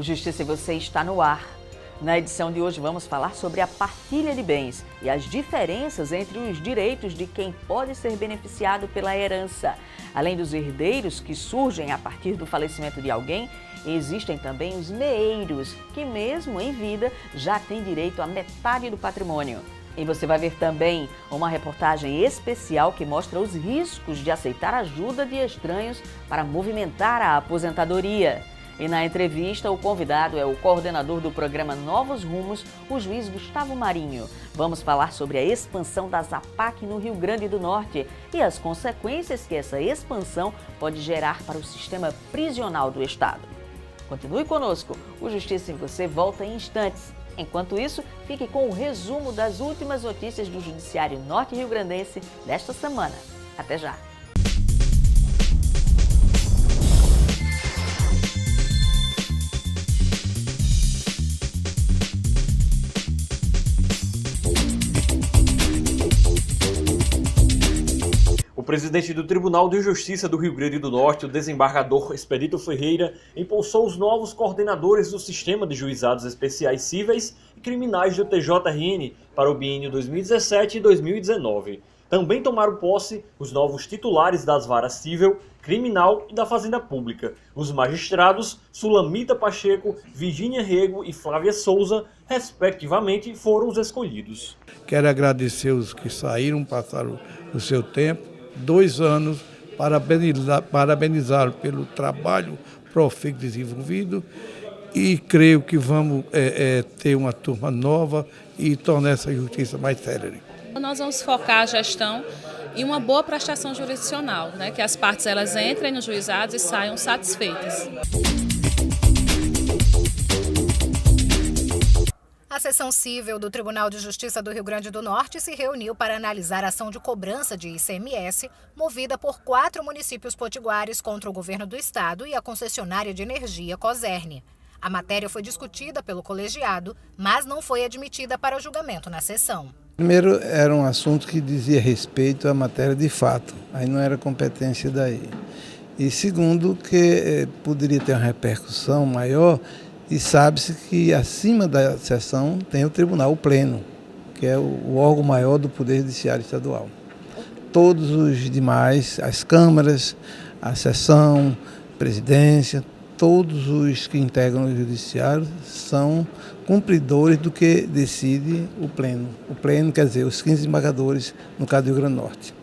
O Justiça e Você está no ar. Na edição de hoje vamos falar sobre a partilha de bens e as diferenças entre os direitos de quem pode ser beneficiado pela herança. Além dos herdeiros que surgem a partir do falecimento de alguém, existem também os meeiros, que mesmo em vida já têm direito a metade do patrimônio. E você vai ver também uma reportagem especial que mostra os riscos de aceitar ajuda de estranhos para movimentar a aposentadoria. E na entrevista, o convidado é o coordenador do programa Novos Rumos, o juiz Gustavo Marinho. Vamos falar sobre a expansão da ZAPAC no Rio Grande do Norte e as consequências que essa expansão pode gerar para o sistema prisional do Estado. Continue conosco, o Justiça em Você volta em instantes. Enquanto isso, fique com o resumo das últimas notícias do Judiciário Norte-Riograndense desta semana. Até já! O presidente do Tribunal de Justiça do Rio Grande do Norte, o desembargador Expedito Ferreira, impulsou os novos coordenadores do Sistema de Juizados Especiais Cíveis e Criminais do TJRN para o biênio 2017 e 2019. Também tomaram posse os novos titulares das varas civil, criminal e da Fazenda Pública. Os magistrados Sulamita Pacheco, Virgínia Rego e Flávia Souza, respectivamente, foram os escolhidos. Quero agradecer os que saíram, passaram o seu tempo. 2 anos, parabenizá-lo pelo trabalho profícuo desenvolvido e creio que vamos ter uma turma nova e tornar essa justiça mais célere. Nós vamos focar a gestão em uma boa prestação jurisdicional, né? Que as partes elas entrem nos juizados e saiam satisfeitas. A seção cível do Tribunal de Justiça do Rio Grande do Norte se reuniu para analisar a ação de cobrança de ICMS movida por 4 municípios potiguares contra o governo do estado e a concessionária de energia Coserne. A matéria foi discutida pelo colegiado, mas não foi admitida para julgamento na sessão. Primeiro, era um assunto que dizia respeito à matéria de fato, aí não era competência daí. E segundo, que poderia ter uma repercussão maior. E sabe-se que acima da sessão tem o Tribunal Pleno, que é o órgão maior do Poder Judiciário Estadual. Todos os demais, as câmaras, a sessão, presidência, todos os que integram o Judiciário são cumpridores do que decide o Pleno. O Pleno quer dizer os 15 desembargadores no caso do Rio Grande do Norte.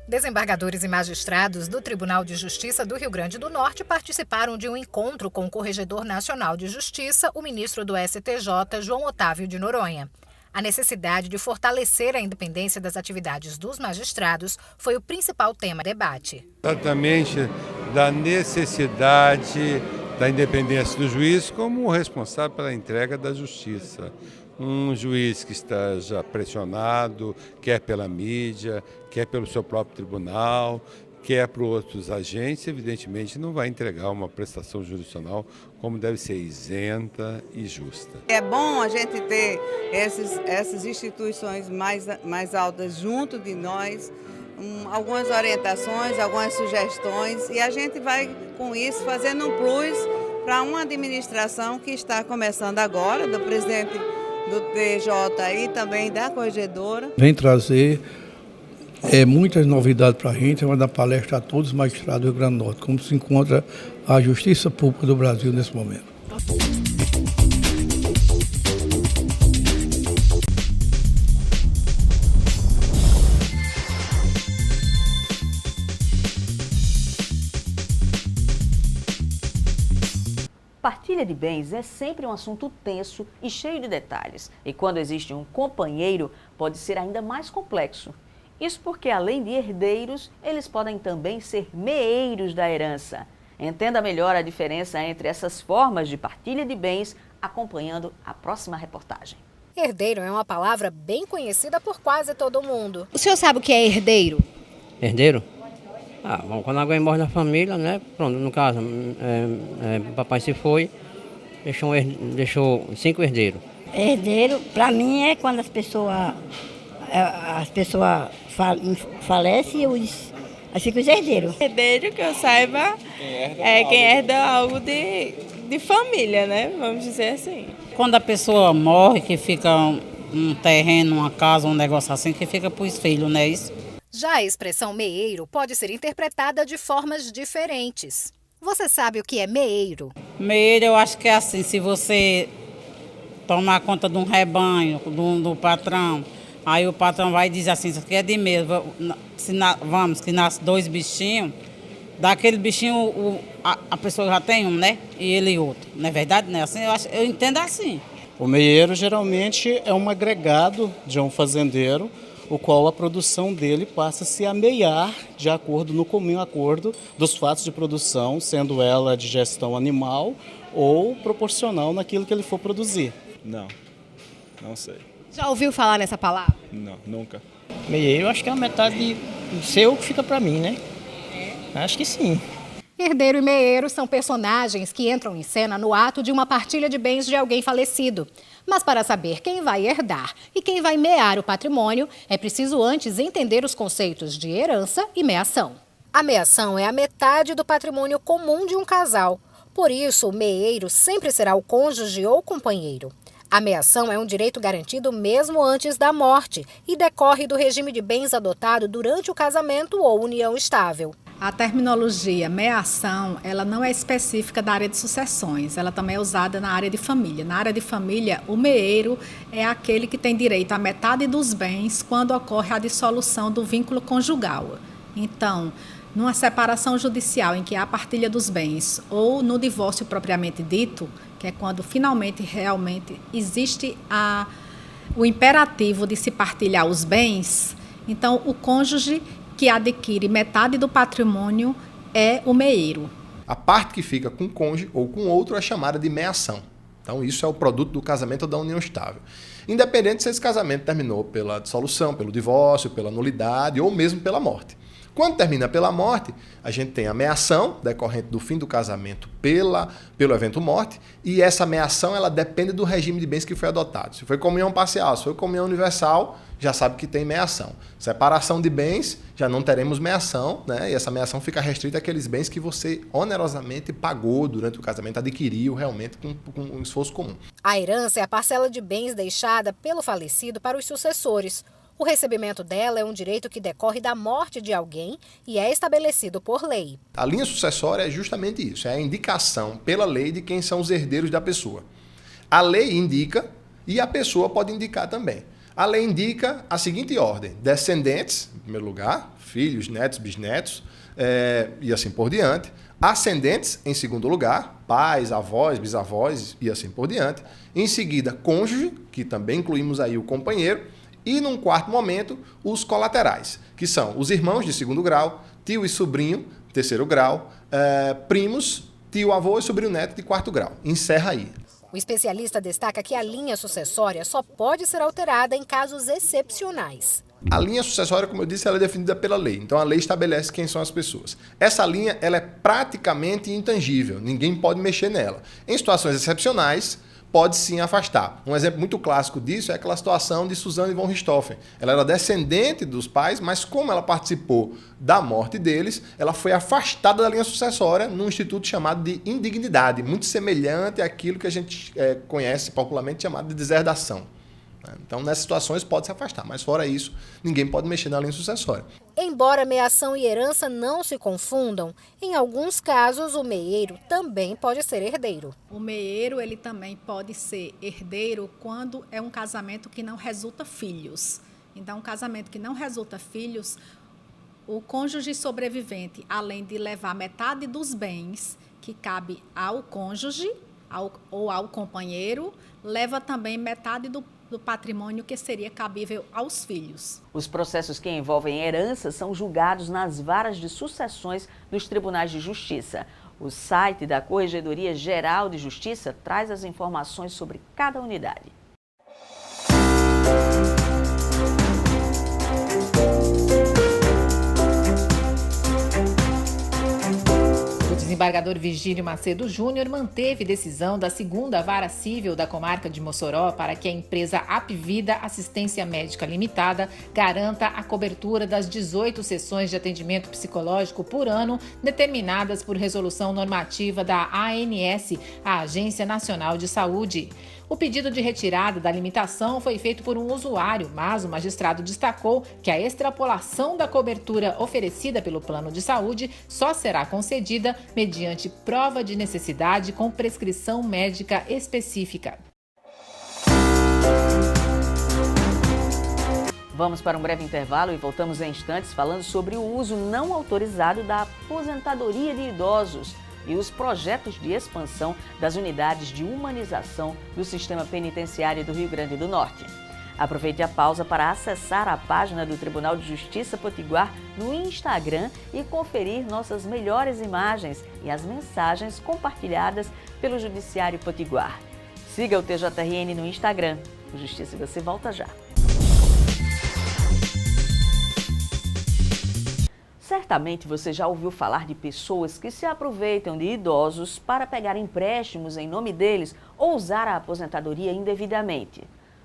Desembargadores e magistrados do Tribunal de Justiça do Rio Grande do Norte participaram de um encontro com o Corregedor Nacional de Justiça, o ministro do STJ, João Otávio de Noronha. A necessidade de fortalecer a independência das atividades dos magistrados foi o principal tema do debate. Exatamente da necessidade da independência do juiz como responsável pela entrega da justiça. Um juiz que está já pressionado, quer pela mídia, quer pelo seu próprio tribunal, quer por outros agentes, evidentemente não vai entregar uma prestação jurisdicional como deve ser isenta e justa. É bom a gente ter essas instituições mais altas junto de nós, algumas orientações, algumas sugestões, e a gente vai com isso fazendo um plus para uma administração que está começando agora, do presidente do TJ e também da corregedora. Vem trazer muitas novidades para a gente, vai dar palestra a todos os magistrados do Rio Grande do Norte, como se encontra a Justiça Pública do Brasil nesse momento. Partilha de bens é sempre um assunto tenso e cheio de detalhes. E quando existe um companheiro, pode ser ainda mais complexo. Isso porque, além de herdeiros, eles podem também ser meeiros da herança. Entenda melhor a diferença entre essas formas de partilha de bens acompanhando a próxima reportagem. Herdeiro é uma palavra bem conhecida por quase todo mundo. O senhor sabe o que é herdeiro? Herdeiro? Bom, quando alguém morre na família, né? Pronto, no caso, papai se foi, deixou 5 herdeiros. Herdeiro, para mim, é quando as pessoas falecem e Assim que os herdeiros. Herdeiro, que eu saiba, quem herda algo de família, né? Vamos dizer assim. Quando a pessoa morre, que fica um terreno, uma casa, um negócio assim, que fica para os filhos, não é isso? Já a expressão meeiro pode ser interpretada de formas diferentes. Você sabe o que é meeiro? Meeiro, eu acho que é assim, se você tomar conta de um rebanho, do patrão, aí o patrão vai dizer assim, isso aqui é de mesmo, que nasce 2 bichinhos, daquele bichinho a pessoa já tem um, né? E ele outro. Não é verdade? Não é assim? Eu entendo assim. O meeiro geralmente é um agregado de um fazendeiro, o qual a produção dele passa-se a meiar de acordo no comum acordo dos fatos de produção, sendo ela de gestão animal ou proporcional naquilo que ele for produzir. Não sei. Já ouviu falar nessa palavra? Não, nunca. Meieiro, acho que é a metade seu que fica para mim, né? Acho que sim. Herdeiro e meeiro são personagens que entram em cena no ato de uma partilha de bens de alguém falecido. Mas para saber quem vai herdar e quem vai mear o patrimônio, é preciso antes entender os conceitos de herança e meação. A meação é a metade do patrimônio comum de um casal. Por isso, o meeiro sempre será o cônjuge ou companheiro. A meação é um direito garantido mesmo antes da morte e decorre do regime de bens adotado durante o casamento ou união estável. A terminologia meação, ela não é específica da área de sucessões, ela também é usada na área de família. Na área de família, o meeiro é aquele que tem direito à metade dos bens quando ocorre a dissolução do vínculo conjugal. Então, numa separação judicial em que há a partilha dos bens ou no divórcio propriamente dito, que é quando finalmente realmente existe o imperativo de se partilhar os bens, então o cônjuge que adquire metade do patrimônio é o meeiro. A parte que fica com o cônjuge ou com outro é chamada de meação. Então isso é o produto do casamento ou da união estável. Independente se esse casamento terminou pela dissolução, pelo divórcio, pela nulidade ou mesmo pela morte. Quando termina pela morte, a gente tem a meação, decorrente do fim do casamento pelo evento morte, e essa meação ela depende do regime de bens que foi adotado. Se foi comunhão parcial, se foi comunhão universal, já sabe que tem meação. Separação de bens, já não teremos meação, né? E essa meação fica restrita àqueles bens que você onerosamente pagou durante o casamento, adquiriu realmente com um esforço comum. A herança é a parcela de bens deixada pelo falecido para os sucessores. O recebimento dela é um direito que decorre da morte de alguém e é estabelecido por lei. A linha sucessória é justamente isso, é a indicação pela lei de quem são os herdeiros da pessoa. A lei indica e a pessoa pode indicar também. A lei indica a seguinte ordem: descendentes, em primeiro lugar, filhos, netos, bisnetos, e assim por diante. Ascendentes, em segundo lugar, pais, avós, bisavós e assim por diante. Em seguida, cônjuge, que também incluímos aí o companheiro. E, num quarto momento, os colaterais, que são os irmãos de segundo grau, tio e sobrinho, terceiro grau, primos, tio, avô e sobrinho neto de quarto grau. Encerra aí. O especialista destaca que a linha sucessória só pode ser alterada em casos excepcionais. A linha sucessória, como eu disse, ela é definida pela lei. Então, a lei estabelece quem são as pessoas. Essa linha ela é praticamente intangível. Ninguém pode mexer nela. Em situações excepcionais, pode sim afastar. Um exemplo muito clássico disso é aquela situação de Suzanne von Richthofen. Ela era descendente dos pais, mas como ela participou da morte deles, ela foi afastada da linha sucessória num instituto chamado de indignidade, muito semelhante àquilo que a gente conhece popularmente chamado de deserdação. Então, nessas situações, pode se afastar, mas fora isso, ninguém pode mexer na linha sucessória. Embora meação e herança não se confundam, em alguns casos o meeiro também pode ser herdeiro. O meeiro ele também pode ser herdeiro quando é um casamento que não resulta filhos. Então, um casamento que não resulta filhos, o cônjuge sobrevivente, além de levar metade dos bens que cabe ao cônjuge ou ao companheiro, leva também metade do patrimônio que seria cabível aos filhos. Os processos que envolvem herança são julgados nas varas de sucessões dos tribunais de justiça. O site da Corregedoria Geral de Justiça traz as informações sobre cada unidade. O desembargador Virgílio Macedo Júnior manteve decisão da 2ª Vara Cível da Comarca de Mossoró para que a empresa Apvida Assistência Médica Limitada garanta a cobertura das 18 sessões de atendimento psicológico por ano determinadas por resolução normativa da ANS, a Agência Nacional de Saúde. O pedido de retirada da limitação foi feito por um usuário, mas o magistrado destacou que a extrapolação da cobertura oferecida pelo plano de saúde só será concedida mediante prova de necessidade com prescrição médica específica. Vamos para um breve intervalo e voltamos em instantes falando sobre o uso não autorizado da aposentadoria de idosos e os projetos de expansão das unidades de humanização do sistema penitenciário do Rio Grande do Norte. Aproveite a pausa para acessar a página do Tribunal de Justiça Potiguar no Instagram e conferir nossas melhores imagens e as mensagens compartilhadas pelo Judiciário Potiguar. Siga o TJRN no Instagram. O Justiça e você volta já. Certamente você já ouviu falar de pessoas que se aproveitam de idosos para pegar empréstimos em nome deles ou usar a aposentadoria indevidamente.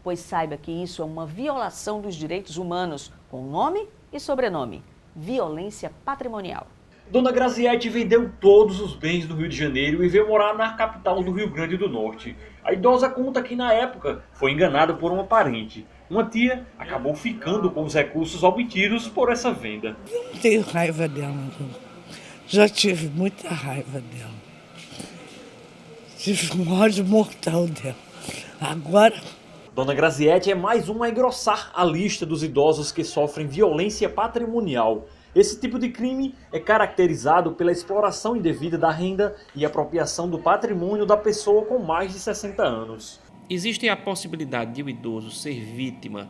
Pois saiba que isso é uma violação dos direitos humanos, com nome e sobrenome: violência patrimonial. Dona Graziete vendeu todos os bens do Rio de Janeiro e veio morar na capital do Rio Grande do Norte. A idosa conta que na época foi enganada por uma parente. Uma tia acabou ficando com os recursos obtidos por essa venda. Eu não tenho raiva dela, não. Já tive muita raiva dela. Tive um ódio mortal dela. Agora... Dona Graziete é mais uma a engrossar a lista dos idosos que sofrem violência patrimonial. Esse tipo de crime é caracterizado pela exploração indevida da renda e apropriação do patrimônio da pessoa com mais de 60 anos. Existe a possibilidade de o idoso ser vítima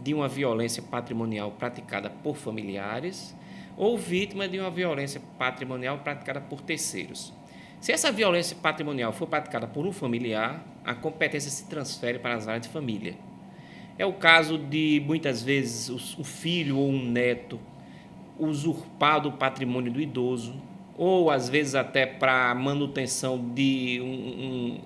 de uma violência patrimonial praticada por familiares ou vítima de uma violência patrimonial praticada por terceiros. Se essa violência patrimonial for praticada por um familiar, a competência se transfere para as áreas de família. É o caso de, muitas vezes, o filho ou um neto usurpar do patrimônio do idoso, ou às vezes até para manutenção de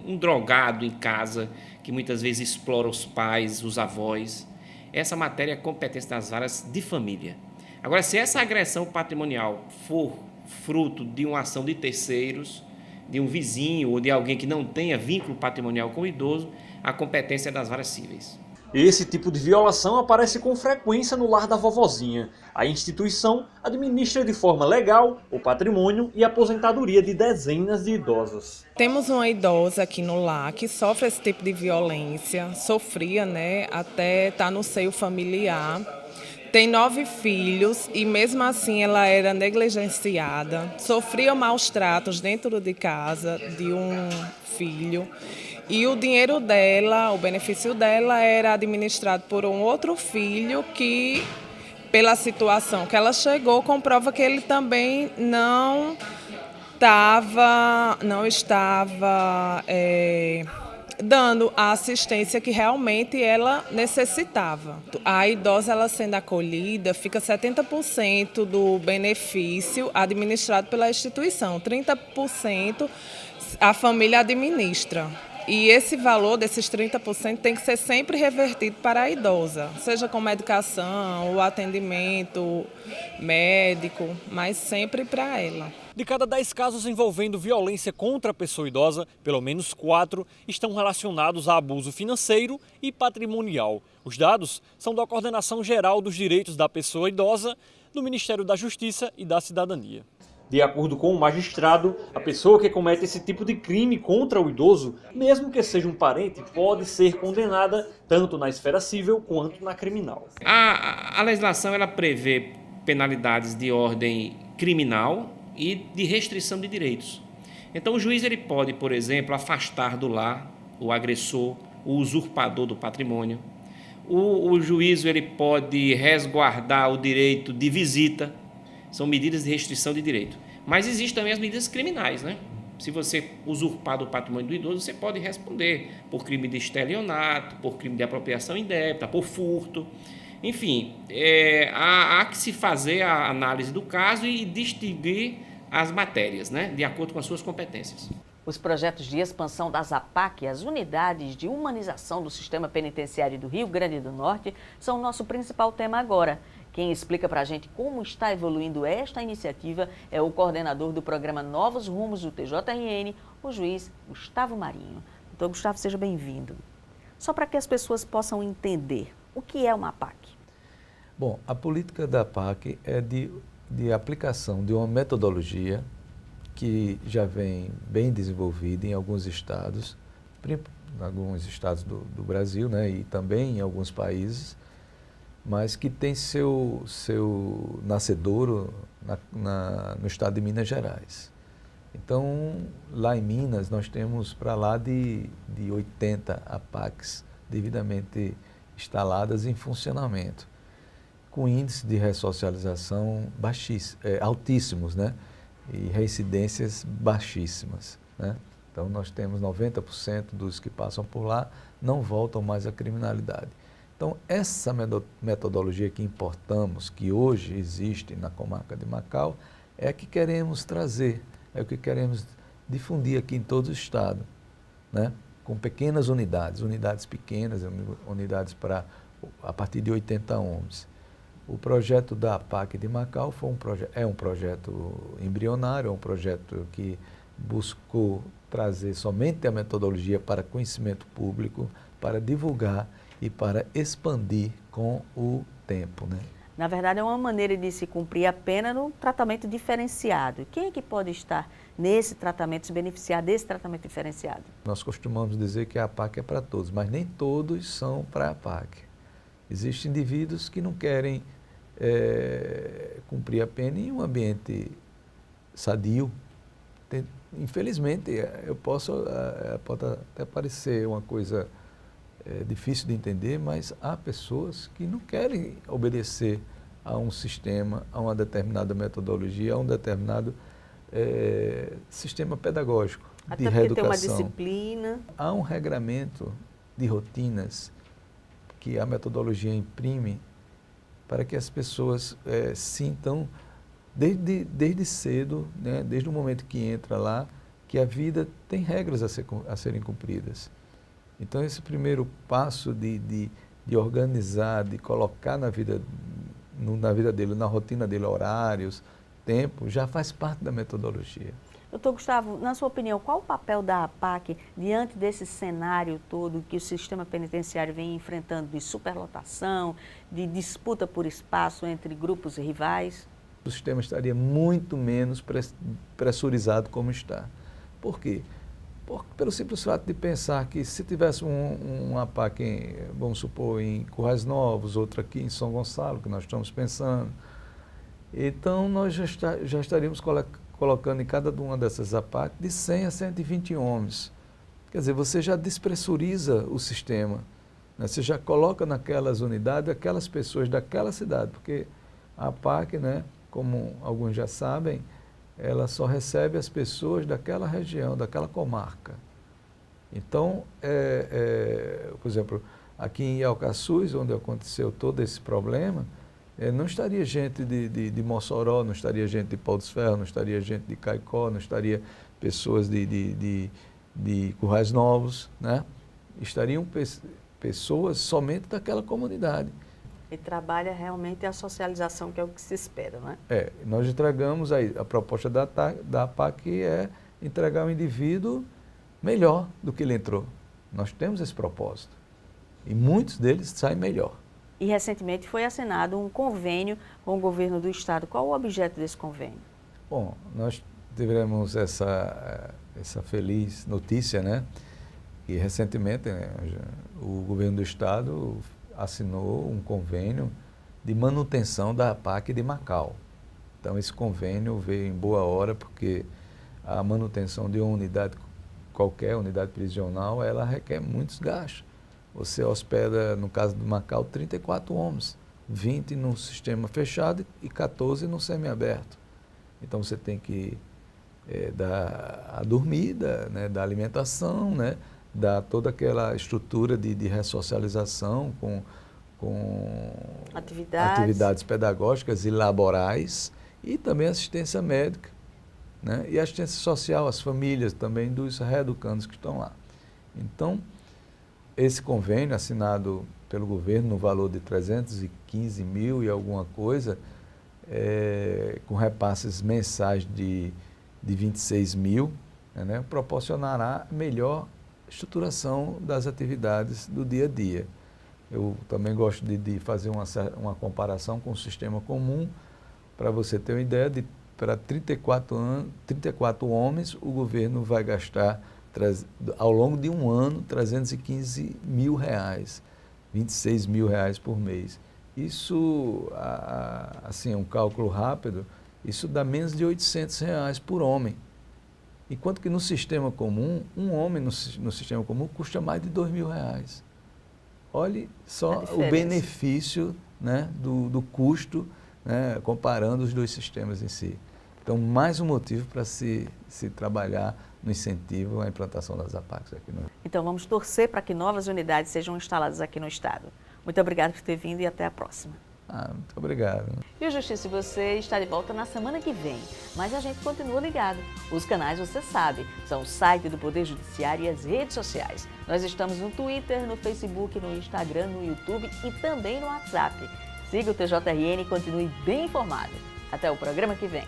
um drogado em casa, que muitas vezes explora os pais, os avós. Essa matéria é competência das áreas de família. Agora, se essa agressão patrimonial for fruto de uma ação de terceiros, de um vizinho ou de alguém que não tenha vínculo patrimonial com o idoso, a competência é das varas cíveis. Esse tipo de violação aparece com frequência no lar da vovozinha. A instituição administra de forma legal o patrimônio e a aposentadoria de dezenas de idosos. Temos uma idosa aqui no lar que sofre esse tipo de violência, sofria, até estar no seio familiar. Tem 9 filhos e mesmo assim ela era negligenciada, sofria maus tratos dentro de casa de um filho. E o dinheiro dela, o benefício dela era administrado por um outro filho que, pela situação que ela chegou, comprova que ele também não estava dando a assistência que realmente ela necessitava. A idosa, ela sendo acolhida, fica 70% do benefício administrado pela instituição, 30% a família administra. E esse valor desses 30% tem que ser sempre revertido para a idosa, seja com medicação, ou atendimento médico, mas sempre para ela. De cada 10 casos envolvendo violência contra a pessoa idosa, pelo menos 4 estão relacionados a abuso financeiro e patrimonial. Os dados são da Coordenação Geral dos Direitos da Pessoa Idosa, do Ministério da Justiça e da Cidadania. De acordo com o magistrado, a pessoa que comete esse tipo de crime contra o idoso, mesmo que seja um parente, pode ser condenada tanto na esfera civil quanto na criminal. A legislação ela prevê penalidades de ordem criminal e de restrição de direitos. Então o juiz ele pode, por exemplo, afastar do lar o agressor, o usurpador do patrimônio. O juízo ele pode resguardar o direito de visita. São medidas de restrição de direito. Mas existem também as medidas criminais, Se você usurpar do patrimônio do idoso, você pode responder por crime de estelionato, por crime de apropriação indébita, por furto. Enfim, há que se fazer a análise do caso e distinguir as matérias, né, de acordo com as suas competências. Os projetos de expansão das APAC, as unidades de humanização do sistema penitenciário do Rio Grande do Norte, são o nosso principal tema agora. Quem explica para a gente como está evoluindo esta iniciativa é o coordenador do programa Novos Rumos do TJRN, o juiz Gustavo Marinho. Doutor Gustavo, seja bem-vindo. Só para que as pessoas possam entender, o que é uma APAC? Bom, a política da APAC é de aplicação de uma metodologia que já vem bem desenvolvida em alguns estados do Brasil, né, e também em alguns países, mas que tem seu nascedouro no estado de Minas Gerais. Então, lá em Minas, nós temos para lá de 80 APACs devidamente instaladas em funcionamento, com índices de ressocialização altíssimos, né? E reincidências baixíssimas, né? Então, nós temos 90% dos que passam por lá não voltam mais à criminalidade. Então, essa metodologia que importamos, que hoje existe na comarca de Macau, é a que queremos trazer, é o que queremos difundir aqui em todo o estado, né? Com pequenas unidades pequenas, unidades a partir de 80 homens. O projeto da APAC de Macau é um projeto embrionário, é um projeto que buscou trazer somente a metodologia para conhecimento público, para divulgar e para expandir com o tempo, né? Na verdade, é uma maneira de se cumprir a pena no tratamento diferenciado. Quem é que pode estar nesse tratamento, se beneficiar desse tratamento diferenciado? Nós costumamos dizer que a APAC é para todos, mas nem todos são para a APAC. Existem indivíduos que não querem cumprir a pena em um ambiente sadio. Infelizmente, pode até parecer uma coisa difícil de entender, mas há pessoas que não querem obedecer a um sistema, a uma determinada metodologia, a um determinado sistema pedagógico de reeducação. Até porque tem uma disciplina. Há um regramento de rotinas que a metodologia imprime para que as pessoas sintam, desde cedo, né, desde o momento que entra lá, que a vida tem regras a serem cumpridas. Então, esse primeiro passo de organizar, de colocar na vida dele, na rotina dele, horários, tempo, já faz parte da metodologia. Doutor Gustavo, na sua opinião, qual o papel da APAC diante desse cenário todo que o sistema penitenciário vem enfrentando de superlotação, de disputa por espaço entre grupos rivais? O sistema estaria muito menos pressurizado como está. Por quê? Pelo simples fato de pensar que se tivesse um APAC, vamos supor, em Currais Novos, outro aqui em São Gonçalo, que nós estamos pensando, então nós já estaríamos colocando em cada uma dessas APAC de 100 a 120 homens. Quer dizer, você já despressuriza o sistema, né? Você já coloca naquelas unidades aquelas pessoas daquela cidade, porque a APAC, né, como alguns já sabem, ela só recebe as pessoas daquela região, daquela comarca. Então, por exemplo, aqui em Alcaçuz, onde aconteceu todo esse problema, não estaria gente de Mossoró, não estaria gente de Pau dos Ferros, não estaria gente de Caicó, não estaria pessoas de Currais Novos, né? Estariam pessoas somente daquela comunidade. E trabalha realmente a socialização, que é o que se espera, não é? Nós entregamos a proposta da APAC é entregar o indivíduo melhor do que ele entrou. Nós temos esse propósito. E muitos deles saem melhor. E recentemente foi assinado um convênio com o governo do estado. Qual o objeto desse convênio? Bom, nós tivemos essa feliz notícia, né? E recentemente, né, o governo do estado assinou um convênio de manutenção da APAC de Macau. Então, esse convênio veio em boa hora, porque a manutenção de uma unidade, qualquer unidade prisional, ela requer muitos gastos. Você hospeda, no caso de Macau, 34 homens, 20 no sistema fechado e 14 no semiaberto. Então, você tem que dar a dormida, né, dar alimentação, né, dar toda aquela estrutura de ressocialização com atividades pedagógicas e laborais, e também assistência médica, né? E assistência social às famílias também dos reeducandos que estão lá. Então, esse convênio assinado pelo governo no valor de 315 mil e alguma coisa, com repasses mensais de 26 mil, né, proporcionará melhor estruturação das atividades do dia a dia. Eu também gosto de fazer uma comparação com o sistema comum, para você ter uma ideia, para 34 homens, o governo vai gastar, ao longo de um ano, 315 mil reais, 26 mil reais por mês. Isso, assim, um cálculo rápido, isso dá menos de 800 reais por homem. Enquanto que no sistema comum, um homem no sistema comum custa mais de 2 mil reais. Olhe só o benefício, né, do custo, né, comparando os dois sistemas em si. Então, mais um motivo para se trabalhar no incentivo à implantação das APACs aqui no Rio. Então, vamos torcer para que novas unidades sejam instaladas aqui no estado. Muito obrigada por ter vindo e até a próxima. Muito obrigado. E o Justiça e Você está de volta na semana que vem, mas a gente continua ligado. Os canais, você sabe, são o site do Poder Judiciário e as redes sociais. Nós estamos no Twitter, no Facebook, no Instagram, no YouTube e também no WhatsApp. Siga o TJRN e continue bem informado. Até o programa que vem.